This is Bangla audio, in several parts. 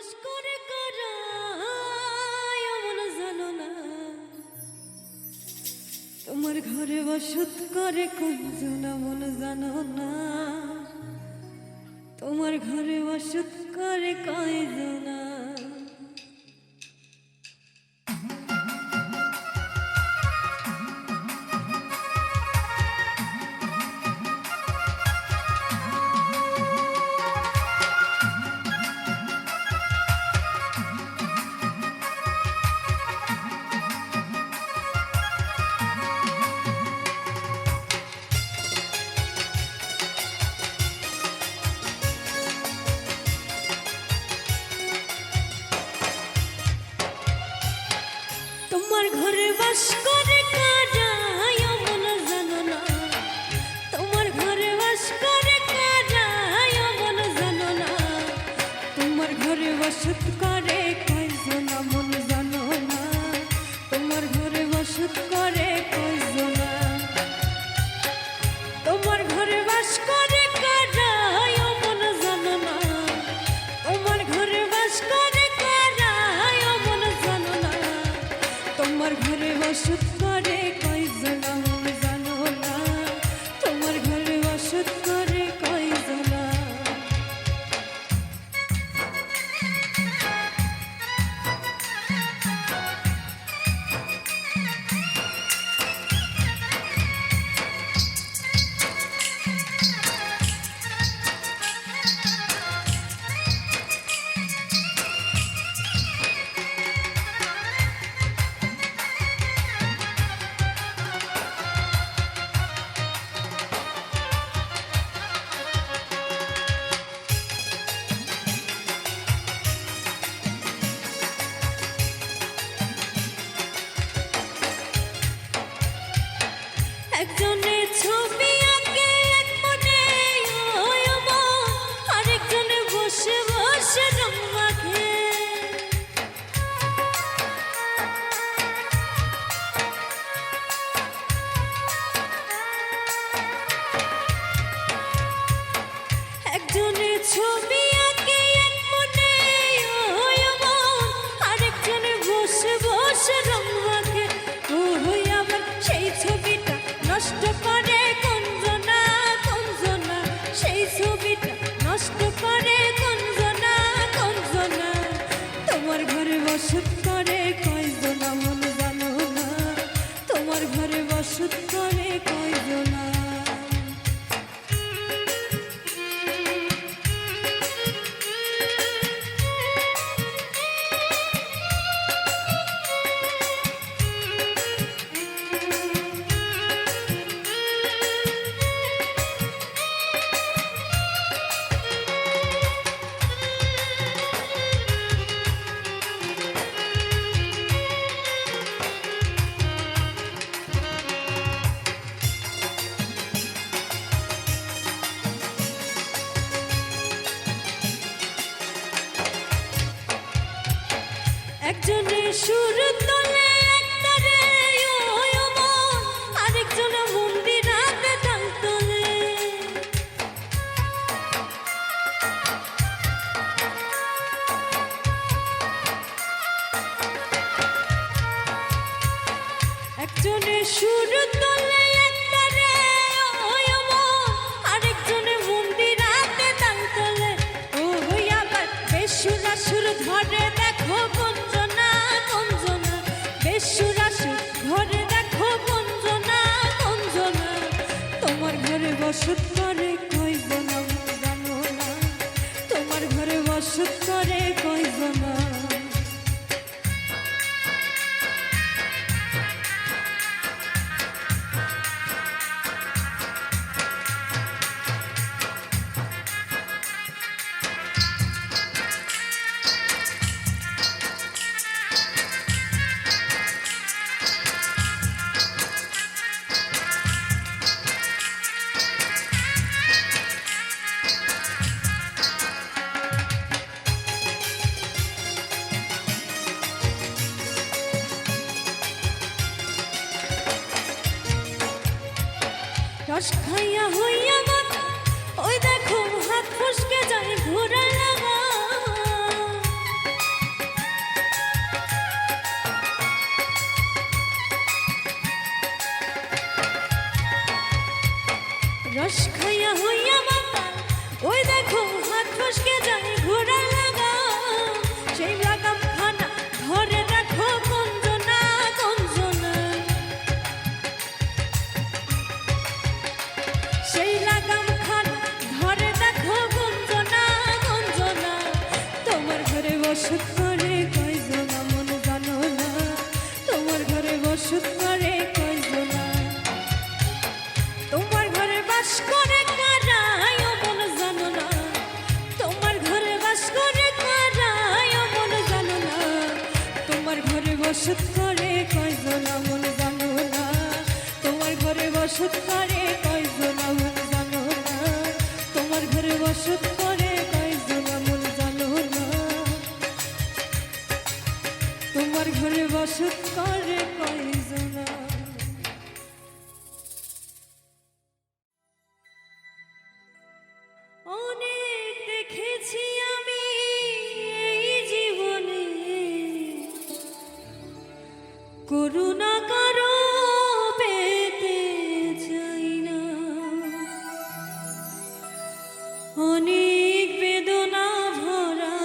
বাস করে কারায় মন জানো না, তোমার ঘরে বসত করে কয়জন মন জানো না, তোমার ঘরে বসত করে কয়জন। তোমার ঘরে বাস করে কারায় মন জানো না, তোমার ঘরে বাস করে কারায় মন জানো না, তোমার ঘরে বসত করে কয়জন মন জানো না, তোমার ঘরে বসত করে কয়জন, তোমার ঘরে বাস করে কারায় মন জানো না, তোমার ঘরে বাস করে কারায় মন জানো না, তোমার ঘরে বসত করে কয়জন মন জানো না, তোমার ঘরে বসত করে কয়জন। একজনে ছবি আঁকে এক মনে ওই মন, আরেকজনে বসে বসে রং মাখে, একজনে ছবি আঁকে এক মনে ওই মন, আরেকজনে বসে বসে রং মাখে, ওই আবার সেই ছবিটা নষ্ট করে কোনজনা কোনজনা, সেই ছবিটা নষ্ট করে কোনজনা কোনজনা, তোমার ঘরে বসত করে কয়জনা মন জানো না, তোমার ঘরে বসত করে কয়জনা। একজনে সুর তোলে একতারে ওই মন, আরেকজনে মন্দিরাতে তাল তোলে, একজনে সুর তোলে একতারে ওই মন, আরেকজনে মন্দিরাতে তাল তোলে, ওই আবার বেসুরা সুর ধরে দেখো কোনজনা কোনজনা, বেসুরা সুর ধরে দেখো কোনজনা কোনজনা, তোমার ঘরে বসত করে কয়জনা মন জানো না, তোমার ঘরে বসত করে কয়জনা। রস খাইয়া হইয়া মাথা, ওই দেখো হাত ফসকে যায় ঘোরা লাগা, বসত করে কয়জন আমন জানো না, তোমার ঘরে বসত করে কয়জন আমন জানো না, তোমার ঘরে বসত করে কয়জন আমন জানো না, তোমার ঘরে বসত করে কয়জন। অনেক দেখেছি আমি এই জীবনে, করুণা কারো পেতে চাই না, অনেক বেদনা ভরা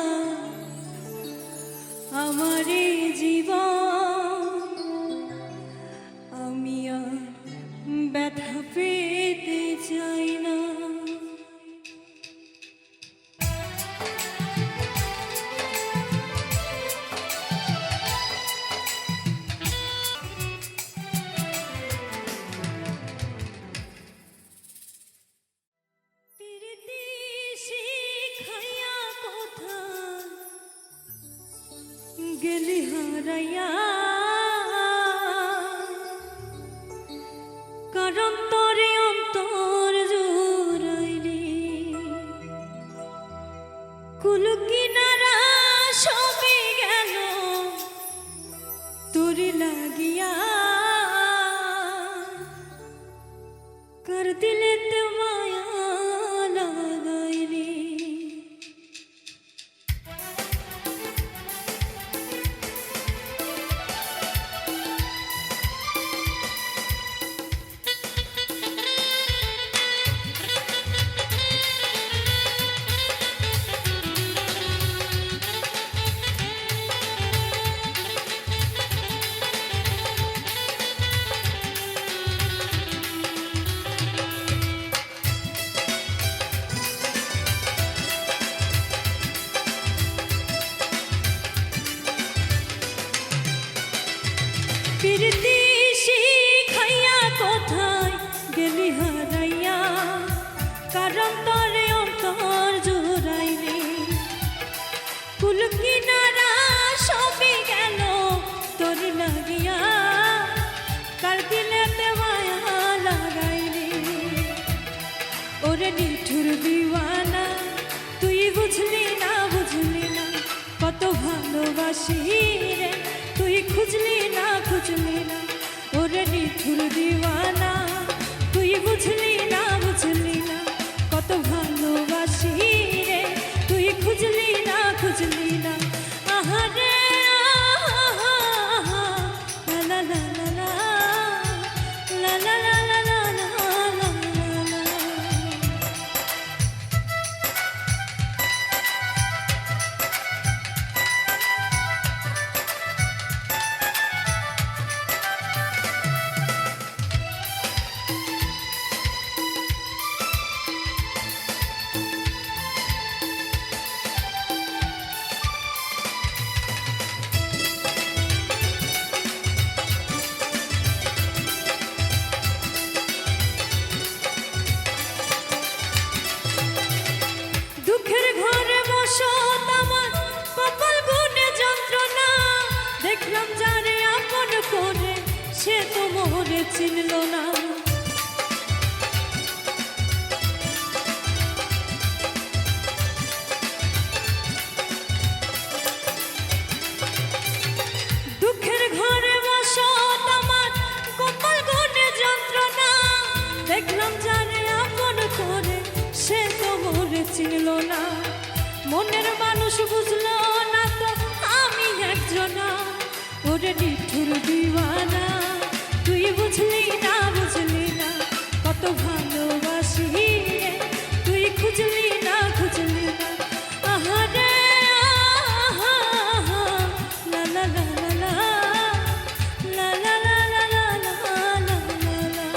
আমার এই জীবন, আমি আর ব্যথা পেতে চাই না। গেলি হারাইয়া কারণ তরে অন্তর জোড়াইলি, কুল কিনারা সবই গেল তোর লাগিয়া, কার দিলেতে মায়া লাগাইলি। ফিরতি শিখাইয়া কোথায় গেলি হারাইয়া, কারণ তরে অন্তর জোড়াইলি, কুল কিনারা সবই গেল তোর লাগিয়া, কার দিলেতে মায়া লাগাইলি। ওরে নিঠুর দিওয়ানা তুই বুঝলি না, বুঝলি না কত ভালোবাসি রে, তুই খুঁজলি না, খুঁজলি না। ওরে নিঠুর দিওয়ানা তুই বুঝলি না, বুঝলি না কত ভালোবাসি রে, তুই খুঁজলি না, খুঁজলি না। আহারে আহা লা লা লা লা লা লা লা লা লা লা লা লা। দেখলাম যারে আপন করে সে তো মোরে চিনল না, দুঃখের ঘরে বসত আমার কপাল গুনে যন্ত্রণা, দেখলাম যারে আপন করে সে তো মোরে চিনল না, মনের মানুষ বুঝলো না তো আমি একজনা। ওরে নিঠুর দিওয়ানা তুই বুঝলি না, বুঝলি না কত ভালোবাসি রে, তুই খুঁজলি না, খুঁজলি না। আহারে আহা লা লা লা লা লা লা লা লা লা লা লা লা।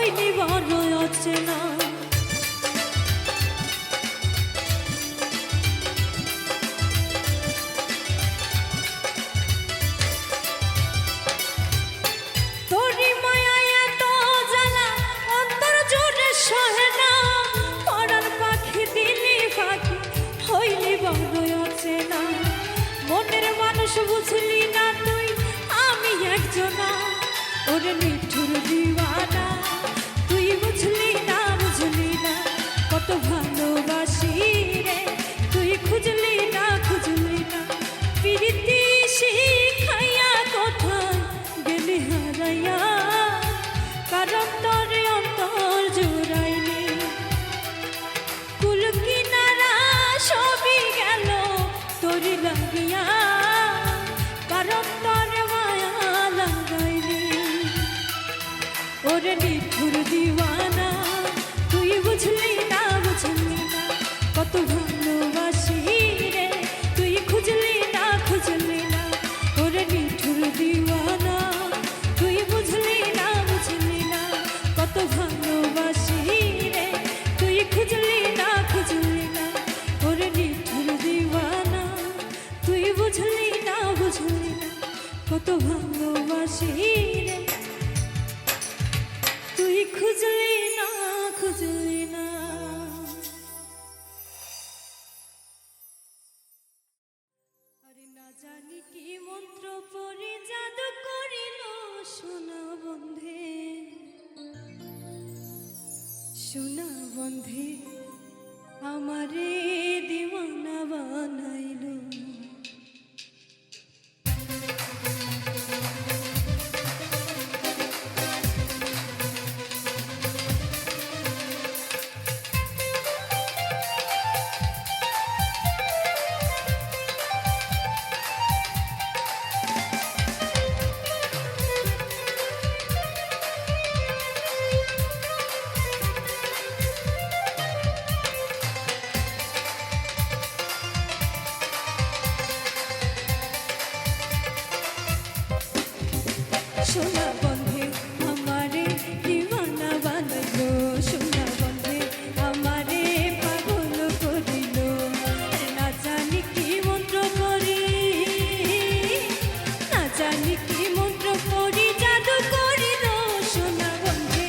হইলি বড় অচেনা। তোরি মায়ায় এত জ্বালা অন্তর জুড়ে সহে না, পরাণ পাখি দিলি পাখি হইলি বড় অচেনা। মনের মানুষ বুঝলি না তুই আমি একজনা, ওরে নিঠুর দিওয়ানা তুই বুঝলি না কত ভালোবাসি রে, তুই খুঁজলি না প্রীতি শিখাইয়া কোথায় গেলি হারাইয়া, কারণ তোর অন্তর জুড়াইনি। কুল কিনারা সবই গেল তোরি লাগিয়া, কারণ তোর মায়া লাগাইনি। ওরে নিঠুর দিওয়ানা তুই বুঝলি না কত ভালোবাসি রে, তুই খুঁজলি না ওরে নিঠুর দিওয়ানা তুই বুঝলি না কত ভালোবাসি রে, তুই খুঁজলি না ওরে নিঠুর দিওয়ানা তুই বুঝলি না কত ভালোবাসি রে, তুই খুঁজলি না আরে না জানি কি মন্ত্র পড়ে জাদু করিল সোনা বন্ধে আমারে দিওয়ানা বানাইল। সোনা বন্ধে আমারে দিওয়ানা বানাইলো, সোনা বন্ধে আমারে পাগল করিল। না জানি কি মন্ত্র করি, না জানি কি মন্ত্র করি জাদু করিল সোনা বন্ধে,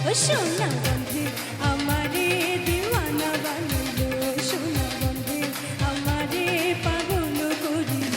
ও সোনা বন্ধে আমারে দিওয়ানা বানাইলো, সোনা বন্ধে আমারে পাগল করিল।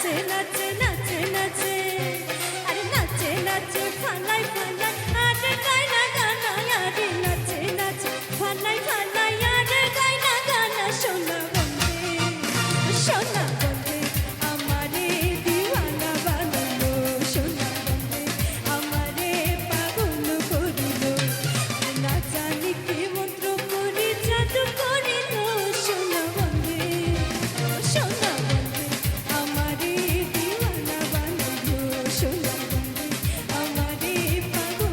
নাচে নাচে নাচে নাচে আরে নাচে নাচে ফালাই ফালাই আরে গাইনা গানা আরে নাচে নাচে ফালাই ফালাই আরে গাইনা গানা সোনা বন্দে সোনা বন্দে আমারে দিওয়ানা বানালো সোনা বন্দে আমারে পাগল করিল না জানি কি মন্ত্র করি জাদু করিল সোনা বন্দে সোনা বন্দে আমারে দিওয়ানা বানালো সোনা বন্দে আমারে পাগল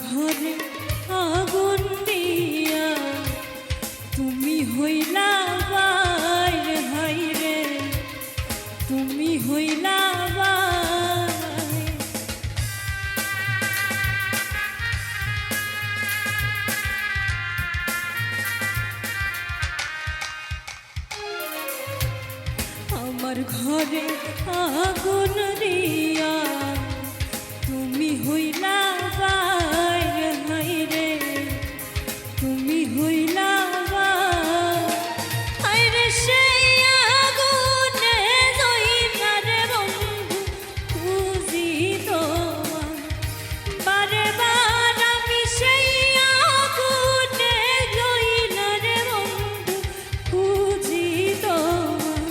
ঘরে আগুন দিয়া তুমি হইলা বাইরে, হাইরে তুমি হইলা বাইরে। আমার ঘরে আগুন দিয়া তুমি হইলা বাইরে, হাইরে তুমি হইলা বাইরে। সেই আগুনে জইলা রে বন্ধু খুঁজি তোমার, বারে বার আমি সেই আগুনে জইলা রে বন্ধু খুঁজি তোমার,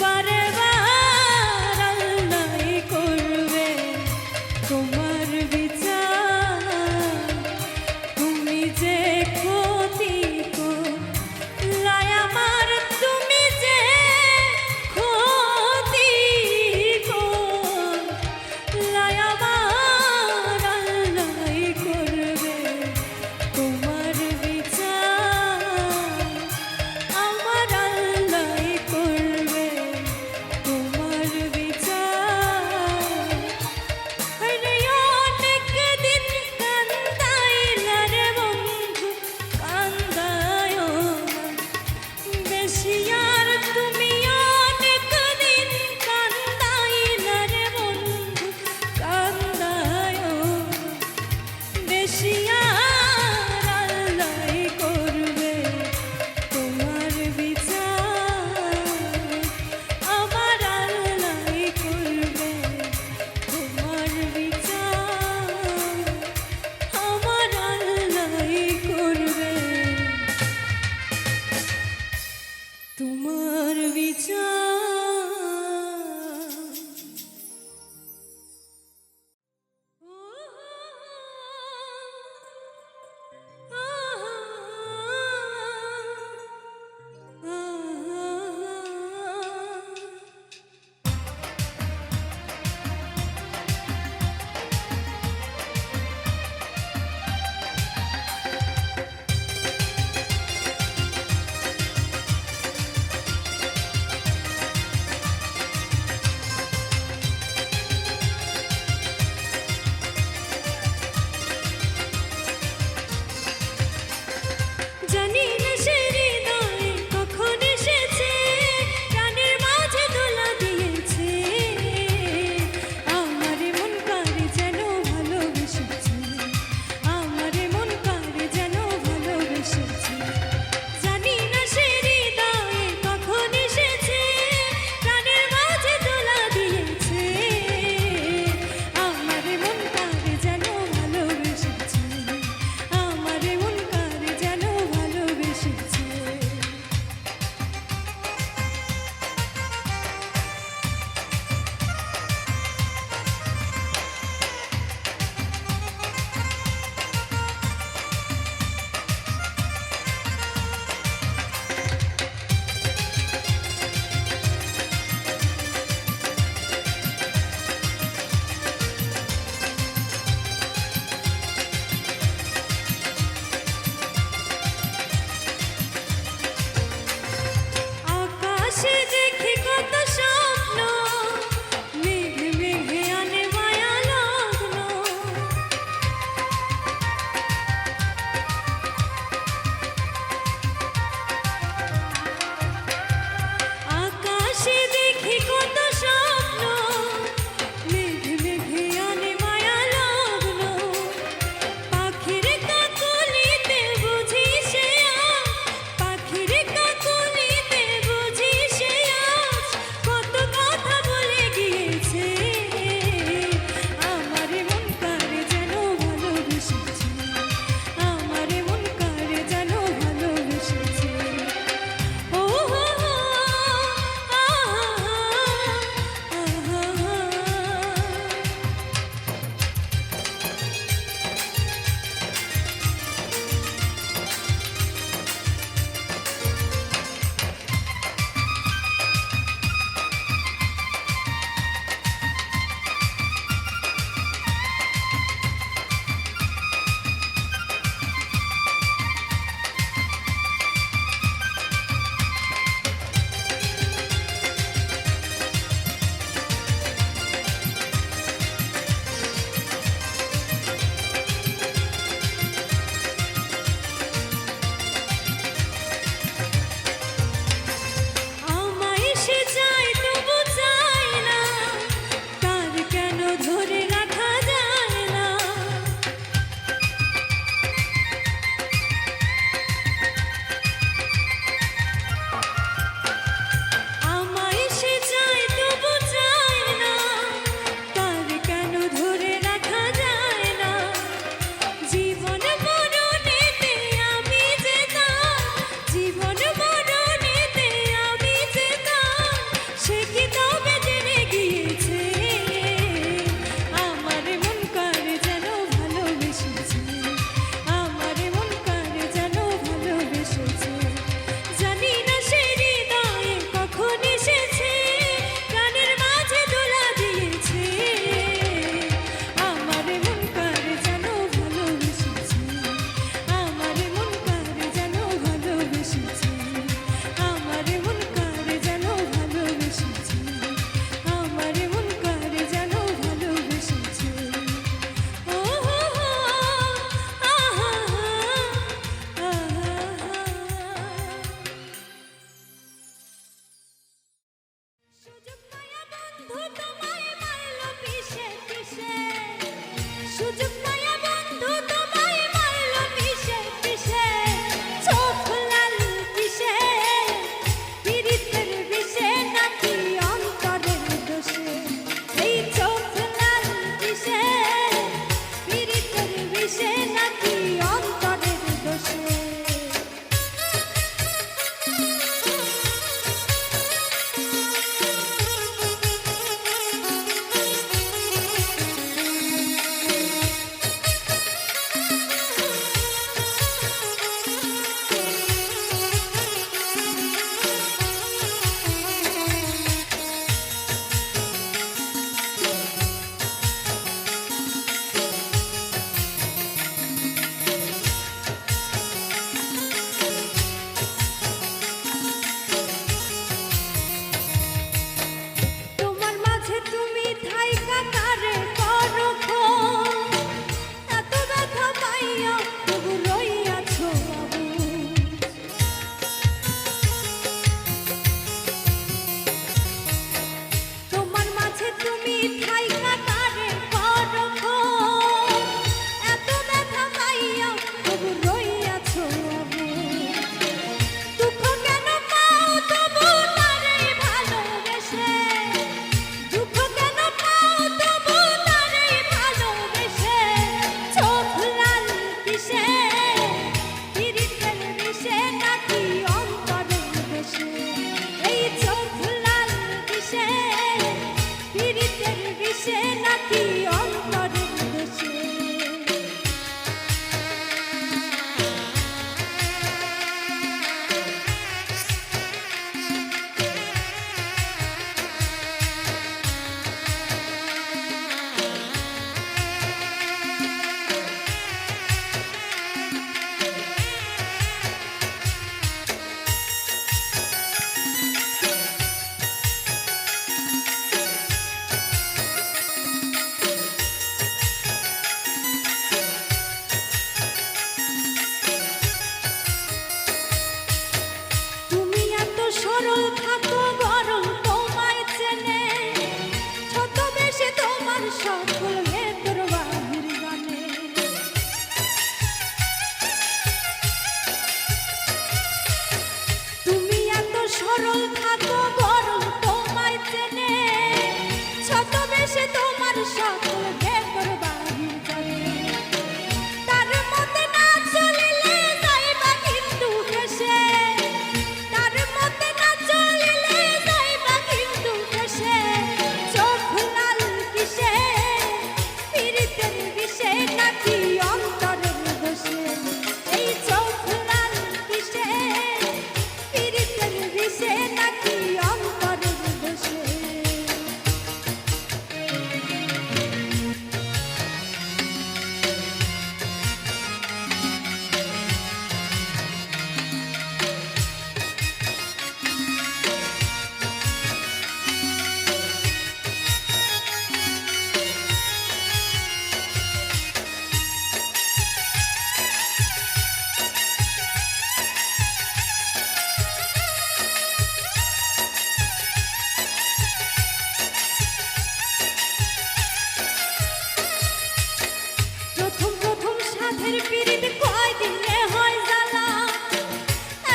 বারে বার আল্লাহ করবে তোমার বিচার। তুমি যে ক্ষতি করলাই আমার, তুমি যে ক্ষতি করলাই আমার, আল্লাহ করবে তোমার বিচার, আমার আল্লাহ করবে তোমার বিচার। হায়রে সুযোগ পায়া বন্ধু তোমায় মারল পিষে পিষে, চোখ লাল কিসে, পীড়িতের বিষে নাকি অন্তরের দোষে, এই চোখ লাল কিসে, পীড়িতের বিষে নাকি অন্তরের দোষে। তোমার মাঝে তুমি থাইকা কারে করো খুন, এত ব্যথা পাইয়া তবু রইয়াছো অবুঝ। তোমার মাঝে তুমি থাইকা কারে করো খুন, এত ব্যথা পাইয়া তবু রইয়াছো অবুঝ। দুঃখ কেন পাও তবু তারে ভালোবেসে, দুঃখ কেন পাও তবু তারে ভালোবেসে, চোখ লাল কিসে, পীড়িতের বিষে নাকি অন্তরের দোষে, এই চোখ লাল কিসে, পীড়িতের বিষে নাকি অন্তরের দোষে। তুমি এত সরল থাকো গরম তোমায় চেনে, ছদ্মবেশে তোমার সকল ভেতর বাহির গানে। তুমি এত সরল থাকো গরম তোমায় চেনে, ছদ্মবেশে তোমার সকল ভেতর বাহির গানে। তার মতে না চলিলে যাইবা কিন্তু হেসে, তার মতে না চলিলে যাইবা কিন্তু হেসে, চোখ লাল কিসে, পীড়িতের বিষে নাকি অন্তরের দোষে, এই চোখ লাল কিসে, পীড়িতের বিষে নাকি অন্তরের দোষে। প্রথম প্রথম সাধের পীড়িত কয়দিনে হয় জ্বালা,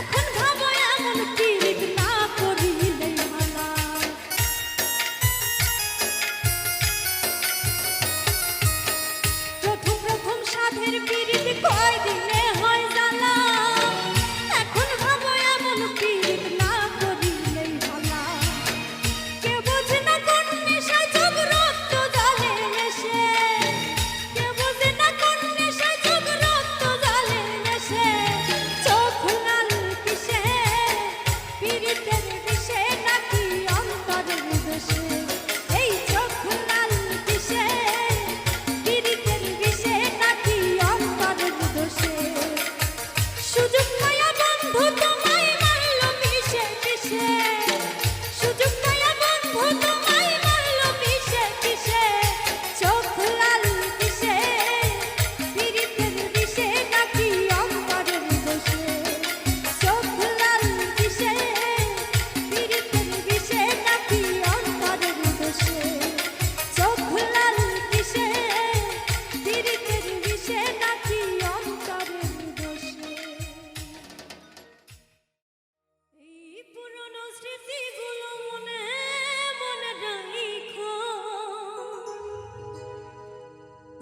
এখন ভাবো এমন পীড়িত না করিলেই ভালা। প্রথম প্রথম সাধের পীড়িত কয়দিনে হয় জ্বালা, এখন ভাবো এমন পীড়িত না করিলেই ভালা। কেউ বোঝে না কোন নেশায় চোখ রক্ত জলে মেশে, কেউ বোঝে না কোন নেশায় চোখ রক্ত জলে মেশে, চোখ লাল কিসে, পীড়িতের বিষে নাকি অন্তরের দোষে, এই চোখ লাল কিসে, পীড়িতের বিষে নাকি অন্তরের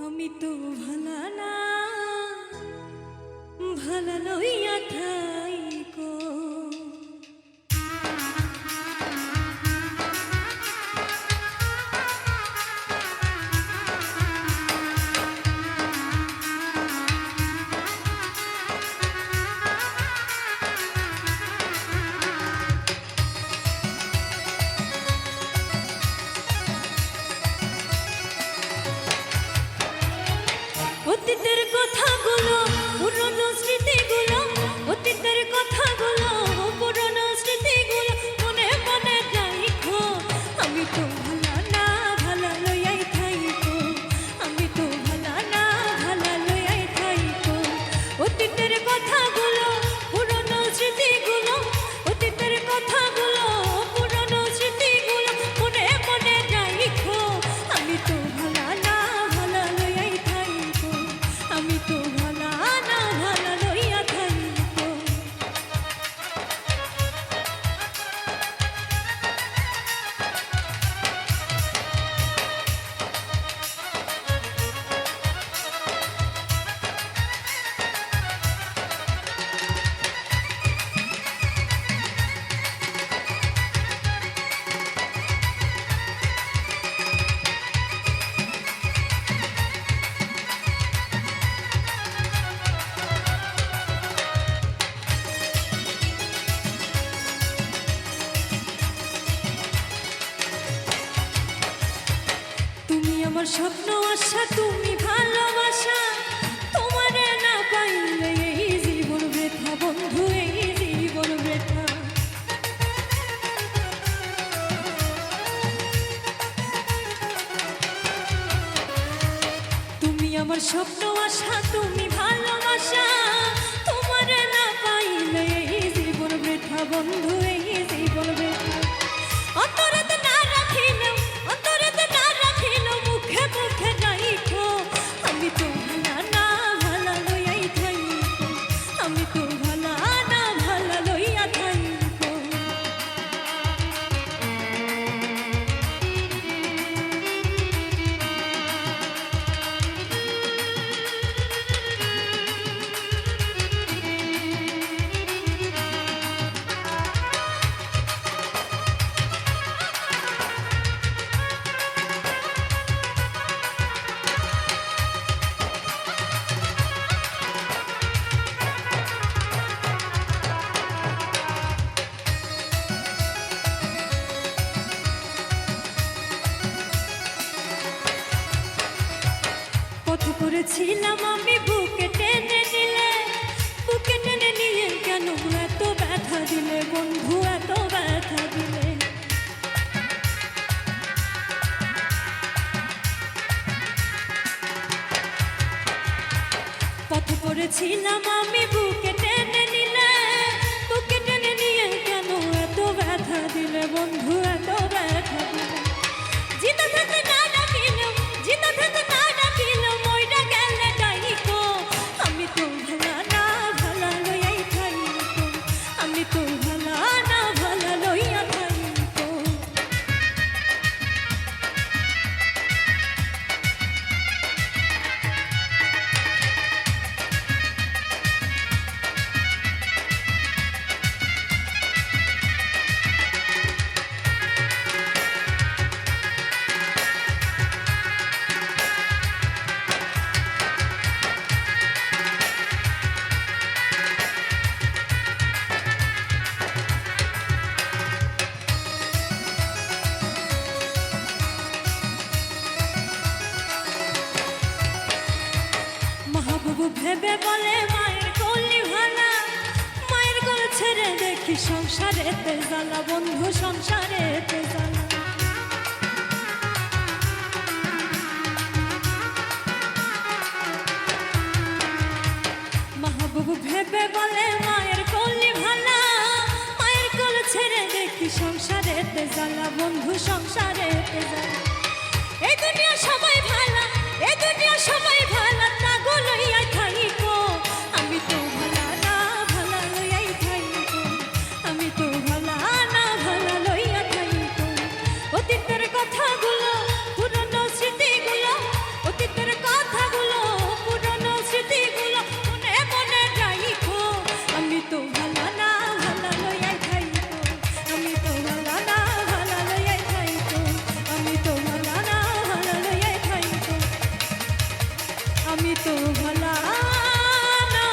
আমি তো ভালা না ভালা লইয়া থাইকো। অতীতের কথাগুলো পুরনো স্মৃতিগুলো, অতীতের কথাগুলো পুরনো স্মৃতিগুলো মনে মনে রাইখো। আমি তো ভালা না ভালা লইয়াই থাইকো, আমি তো ভালা না ভালা লইয়াই থাইকো। অতীতের কথাগুলো পুরনো স্মৃতিগুলো, অতীতের কথাগুলো পুরনো স্মৃতিগুলো মনে মনে রাইখো। আমি তো ভালা না ভালা লইয়াই থাইকো, আমি তো ভালা না ভালা লইয়া থাইকো। তুমি আমার স্বপ্ন আশা, তুমি ভালোবাসা, তোমারে না পাইলে এই জীবন বৃথা বন্ধু, এই জীবন বৃথা। তুমি আমার স্বপ্ন আশা, তুমি ভালোবাসা, তোমারে না পাইলে এই জীবন বৃথা বন্ধু, এই জীবন বৃথা। অন্তরেতে না রাখিলেও, অন্তরেতে না রাখিলেও মুখে মুখে রাইখো। আমি তো ভালা না ভালা লইয়াই থাইকো, আমি তো ভালা না ভালা লইয়া থাইকো। পথ করেছিলাম আমি বুকে টেনে নিলে, বুকে টেনে নিয়ে কেন এত ব্যথা দিলে বন্ধু, এত ব্যথা দিলে। পথ করেছিলাম আমি বুকে টেনে নিলে, বুকে টেনে নিয়ে কেন এত ব্যথা দিলে বন্ধু, এত ব্যথা দিলে। জিতা থাকতে না ডাকিলেও, জিতা থাকতে না ডাকিলেও মইরা গেলে ডাইকো। আমি তো ভালা না ভালা লইয়াই থাইকো, আমি তো ভালা না ভালা লইয়া থাইকো। মাহবুবু ভেবে বলে মায়ের কলি ভালা, মায়ের কোল ছেড়ে দেখি সংসারেতে জ্বালা বন্ধু, সংসারেতে জ্বালা। মাহবুবু ভেবে বলে মায়ের কলি ভালা, মায়ের কোল ছেড়ে দেখি সংসারেতে জ্বালা বন্ধু, সংসারেতে জ্বালা। এই দুনিয়া সবাই ভালা, এই দুনিয়া সবাই ভালা, তা গো লইয়া থাইকো। আমি তো ভালা না ভালা লইয়াই থাইকো, আমি তো ভালা না ভালা লইয়া থাইকো। আমি তো ভালা না,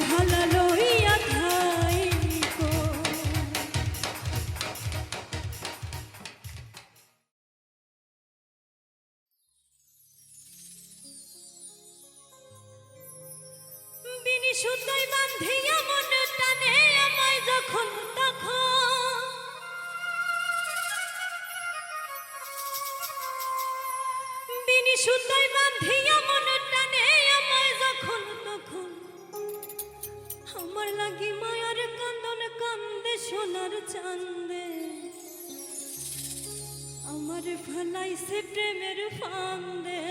ভালা লইয়া থাইকো। বিনি সুতায় বান্ধিয়া মন টানে আমায় যখন তখন, বিনি সুতায় বান্ধিয়া মন টানে আমায় যখন তখন, আমার লাগি মায়ার কান্দন কান্দে সোনার চান্দে, আমার ফালাইছে প্রেমের ফান্দে।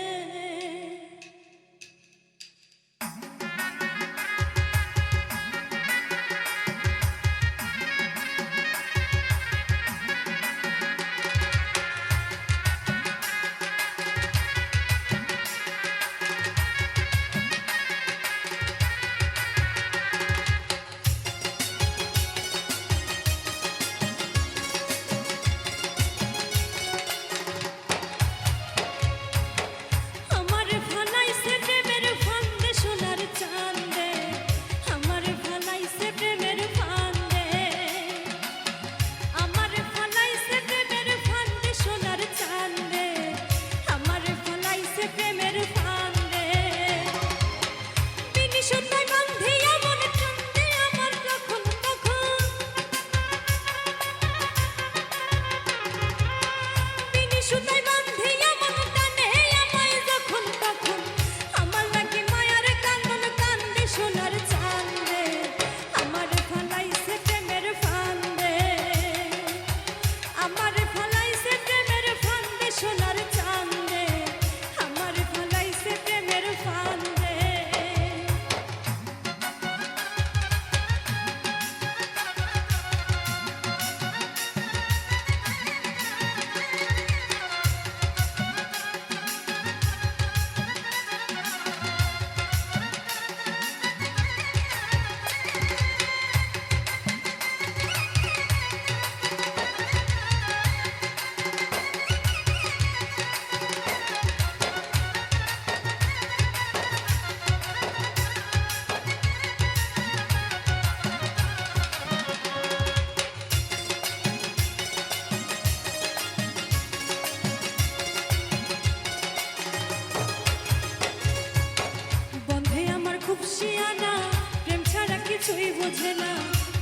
কিছুই বোঝে না,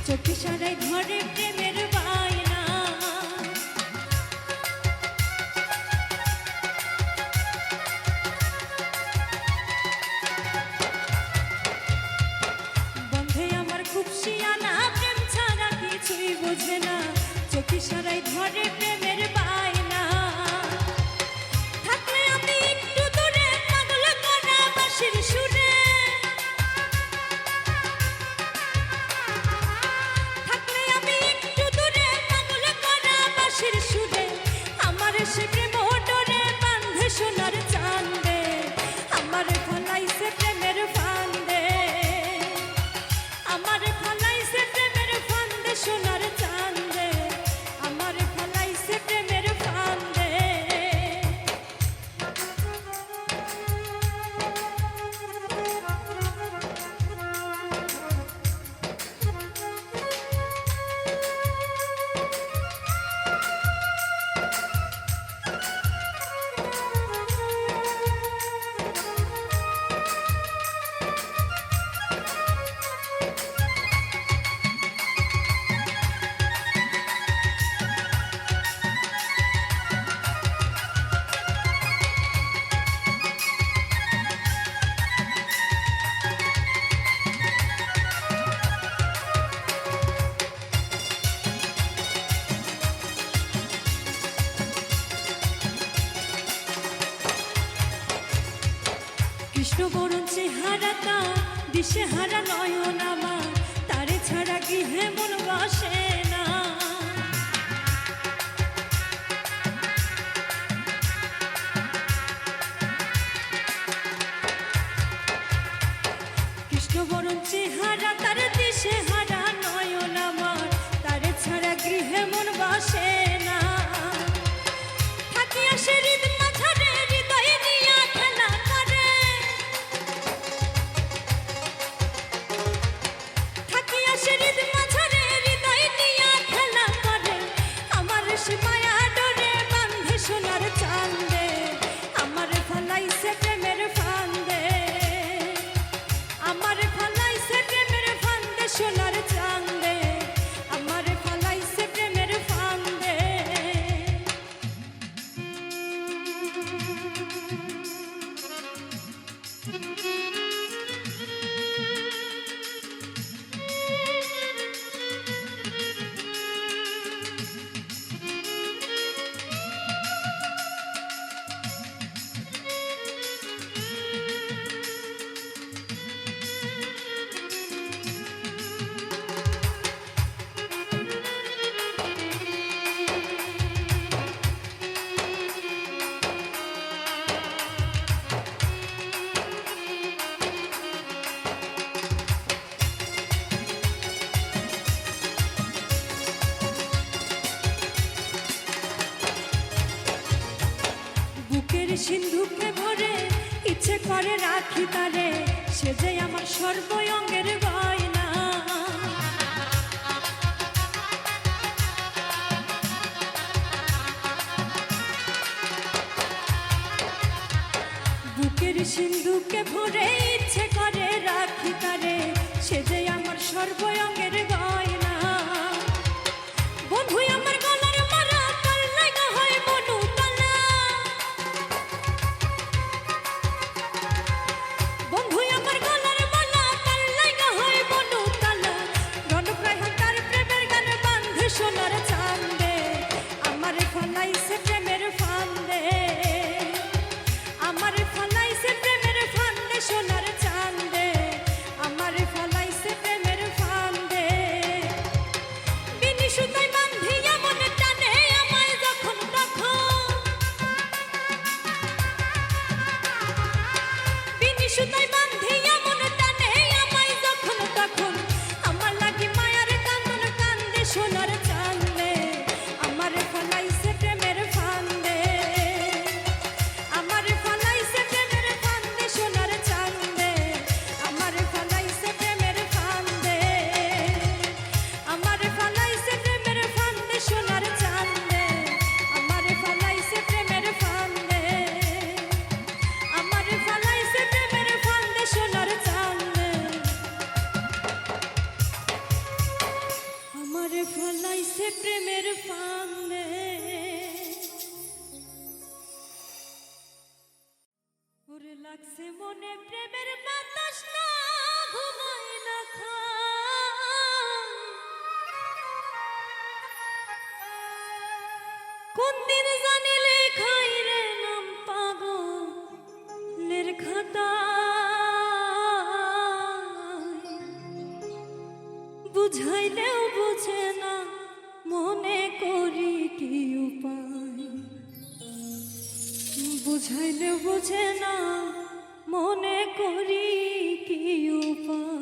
চোখে সারাই ধরে প্রেমের বায়না। বন্ধে আমার খুব শিয়ানা, প্রেম ছাড়া কিছুই বোঝে না, চোখে সারাই ধরে প্রেমের বায়না। থাকলে আমি একটু দূরে পাগল করা বাঁশির সুরে, সে প্রেম ডোরে বাঁধে সোনার চান্দে, আমার ফলাইছে প্রেমের ফান্দে, আমার ফলাইছে প্রেমের ফান্দে সোনার চান্দে, আমার ফলাইছে প্রেমের ফান্দে। কৃষ্ণবরণ চেহারাটা দিশে হারা নয়ন আমার, তারে ছাড়া কি হে মন বসে না। কৃষ্ণবরণ চেহারা তার দিশে হারা নয়ন আমার, তারে ছাড়া গৃহে মন বসে না। থাকি আসে হৃদ মাঝারে হৃদয়ে নিয়া খেলা সিন্ধুকে ভরে ইচ্ছে করে রাখি তারে, সে যে আমার সর্বঙ্গের গয়না। বুকের সিন্ধুকে ভরে ইচ্ছে করে রাখি তারে, সে যে আমার সর্বঙ্গের গয়না। বন্ধু আমার গলার মালা, তার লাগা হয় মনু তালা। বন্ধু আমার গলার মালা, তার লাগা হয় মনু তালা। রণপ্রায় তার প্রেমের গান বান্ধে সোনার চাঁদে, আমারে ফলাইছে প্রেমের ফান্দে। আমারে ফলাইছে প্রেমের ফান্দে সোনার চাঁদে, আমারে ফলাইছে প্রেমের ফান্দে। বিনি সুতায় বান্ধিয়া মনে টানে আমায় যখন তখন, বিনি সুতায় বান্ধিয়া মনে টানে আমায় যখন তখন। আমার লাগি মায়ার কান্দন কান্দে সোনার চাঁদে, আমারে ফলাইছে প্রেমের ফান্দে। আমারে ফলাইছে প্রেমের ফান্দে সোনার চাঁদে, আমারে ফলাইছে প্রেমের ফান্দে। আমারে ফলাইছে প্রেমের ফান্দে সোনার চাঁদে, আমারে ফলাইছে প্রেমের ফান্দে। আমারে ফলাইছে প্রেমের ফান্দে সোনার চাঁদে, আমারে ফলাইছে প্রেমের ফান্দে। ওরে লাগছে মনে প্রেমের বাতাস না ঘুমাই না খায়, কোন দিন জানি লেখাই রে নাম পাগলের খাতায়। বুঝাইলেও বুঝে না মনে করি কি উপায়, বুঝাইলেও বুঝে না মনে করি কি উপায়।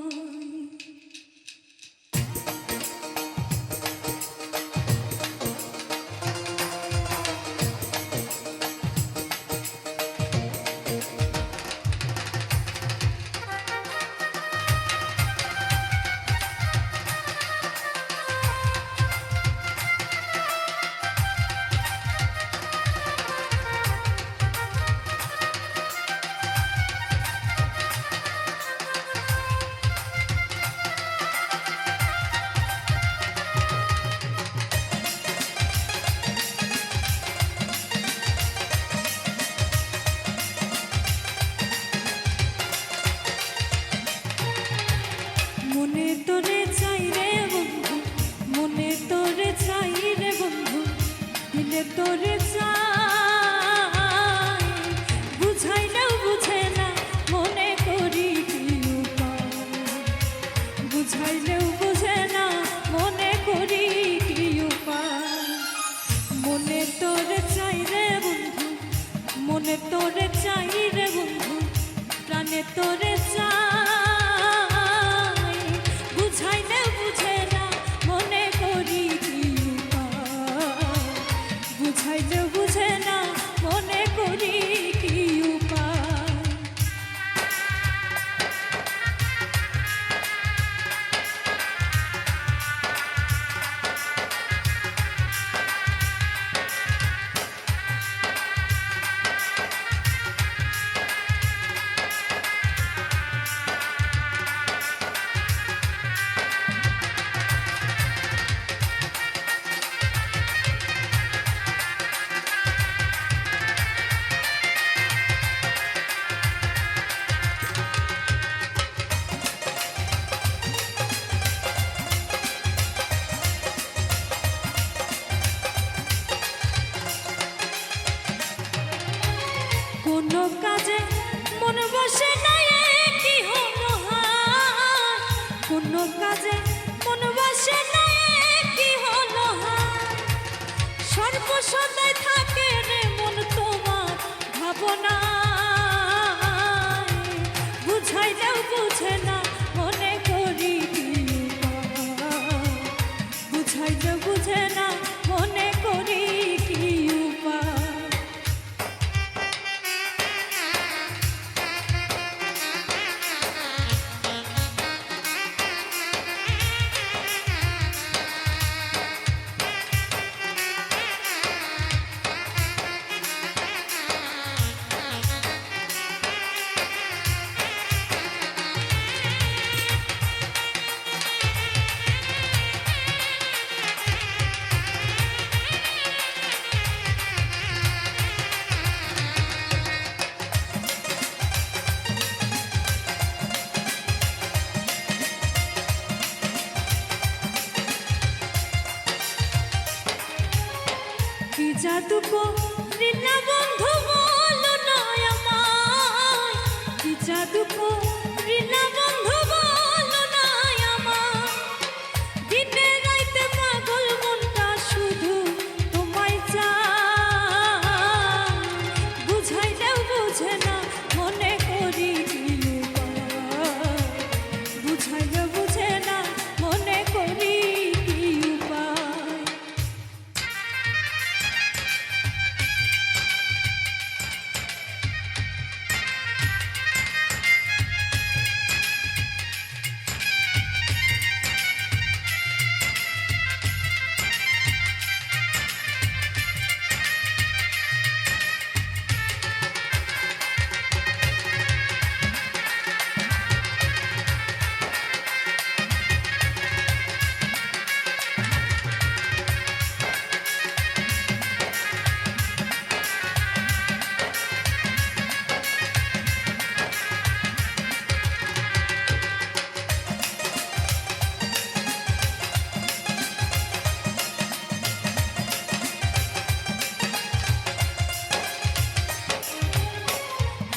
মনে তোরে চাই রে বন্ধু, মনে তোরে চাই রে বন্ধু, দিলে তোরে চাই। বুঝাইলেও বুঝে না মনে করি কি উপায়, বুঝাইলেও বুঝে না মনে করি কি উপায়। মনে তোরে চাই রে বন্ধু, মনে তোরে চাই রে বন্ধু, প্রাণে তোরে চাই। বুঝাইলেও বুঝে না মনে করি কি উপায়, বুঝাইলেও বুঝে না মনে করি কি উপায়। কোনো কাজে মন বসে না কি হলো হায়, কোনো কাজে মন বসে না কি হলো হায়। সর্বসদাই থাকে রে মন তোমার ভাবনা, বুঝাইলেও বুঝে না মনে করি কি উপায়, বুঝাইলেও বুঝে না মনে করি কি উপায়। জাদু করিলা বন্ধু বলো না আমায়, কি জাদু করিলা বন্ধু বলো না আমায়, দিনে রাইতে পাগল মনটা শুধু তোমায় চায়, বুঝাইলেও বুঝে না মনে করি কি উপায়, বুঝাইলেও বুঝে না মনে করি কি উপায়।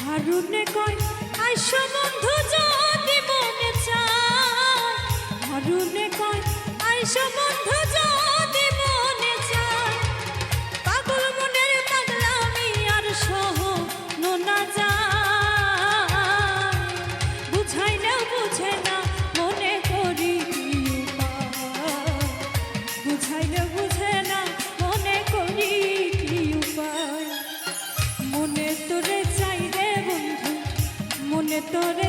হারুনে কয় আইসো বন্ধু যদি মনে চায়, হারুনে কয় আইসো বন্ধু যদি মনে চায়, পাগল মনের পাগলামি আর সহ না যায়, বুঝাইলেও বুঝে না মনে করি কি উপায়, বুঝাইলেও বুঝে না মনে করি কি উপায়। মনে তোরে চাই রে বন্ধু, মনে তোরে